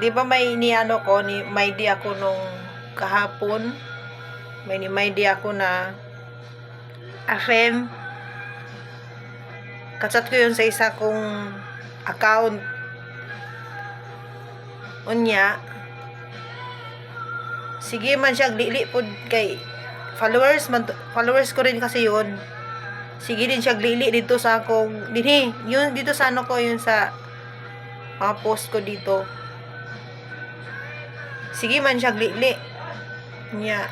Di ba may iniano ko, may di ako nung kahapon. May di ako na FM. Katsat ko yun sa isa kong account. Unya. Sige man siya dili pod kay followers ko rin kasi yun. Sige din siya lili dito sa akong dinhi, yun dito sa ano ko, yun sa mga post ko dito. Sige man siya lili niya.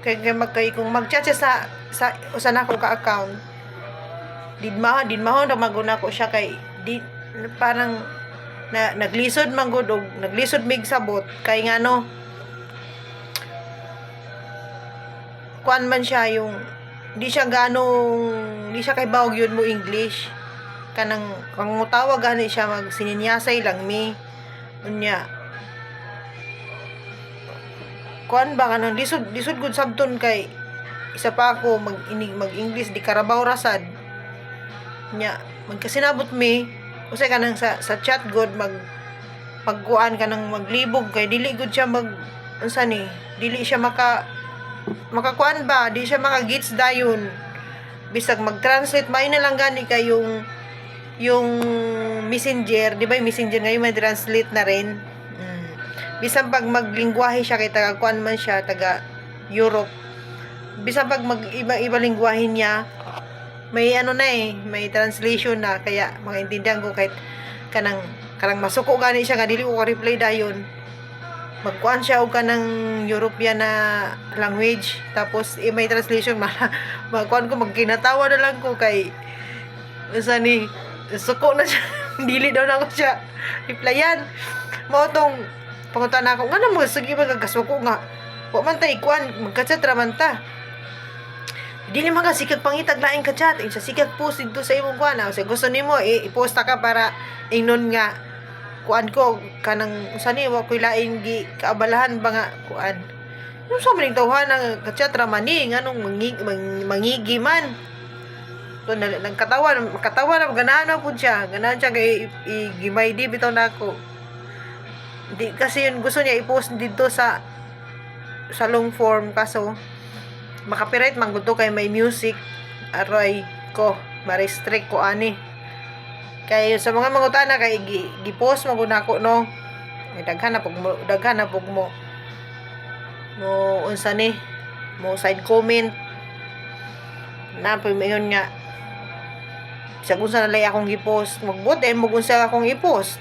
Kay kung mag-chat siya sa usan ako ka account. Dinmahon na maguna ko siya kay di parang naglisod man gud og naglisod mig sabot kay ngano kuan man siya yung di siya kay bawog yun mo English kanang kung tawag gani siya magsininyasay lang mi unya kuan ba kanang lisod gud sabton kay isa pa ako mag English di karabaw rasad nya magkasinabot mi usay kanang sa chat god pagkuan kanang maglibog kay dili gud siya unsa ni dili siya makakuan ba di siya makagits dayon bisag mag-translate may na lang gani kay yung messenger di ba yung messenger ngayon may translate na rin bisan pag maglingwahe siya kay taga kuan man siya taga Europe bisan pag mag-iba lingwahe niya may ano na may translation na kaya maintindihan ko kahit kanang masuko gani siya nga dili ko reply dayon magkuan siya og kanang European na language tapos may translation magkuan ko magkinatawa na lang ko kay usa ni suko na siya dili daw na ko siya replyan mo tong pangutan ako ngano mo sige magkasuko nga wa man tay kuan magka-chat ra man ta dili man ka sikag pangitag laing ka-chat sa sikag post dito sa imong kuan sa gusto nimo i-posta ka para ingnon nga kuan ko kanang sani wa koy laing gi kaabalahan ba nga kuan unsa man ning tawhan nga ka-chat ra man ni nganong mangigi man to nagkatawa na ganahan pud siya kay igimay di bitaw nako di kasi yun gusto niya i-post dito sa long form kaso makapiright man gud to kay may music aroy ko ma-restrict ko ani kay sa mga mangutana kay gi-post mo gud nako no ay daghan na pug mo unsa ni mo side comment na pag mayon nga sa unsa na lay akong gi-post magbot mo unsa akong i-post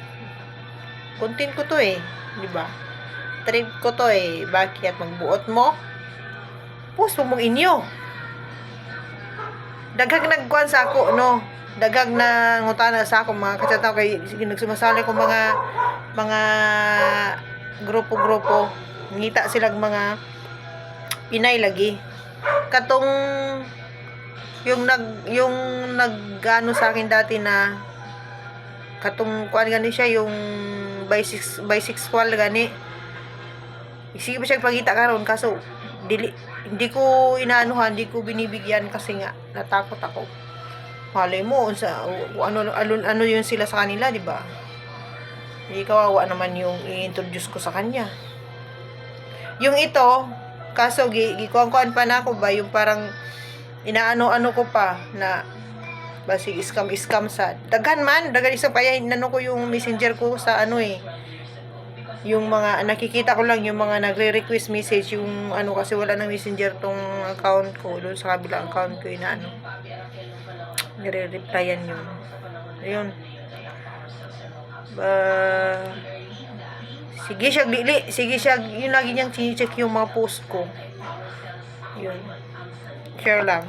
content ko to di ba trip ko to bakit magbuot mo post mo inyo daghang nagkuan sa ako no daghang na ngutana sa ako mga kachataw kay nagsumasali ko mga grupo ngita silang mga Pinay lagi katong yung nagano sa akin dati na katong kuan gani siya yung bisexual gani sige ba siya pagita karon kaso hindi ko inaanuhan, hindi ko binibigyan kasi nga natakot ako. Malay mo ano yun sila sa kanila, di ba? Hindi kawawa naman yung i-introduce ko sa kanya. Yung ito, kaso gikuan pa na ako ba yung parang inaano ko pa na basig scam sa daghan isa pa yan inano ko yung messenger ko sa yung mga nakikita ko lang yung mga nagre-request message yung kasi wala nang messenger tong account ko doon sa kabilang account ko inaano nire-replyan yun ayun sige siya yun lagi niyang chine-check yung mga post ko yun share lang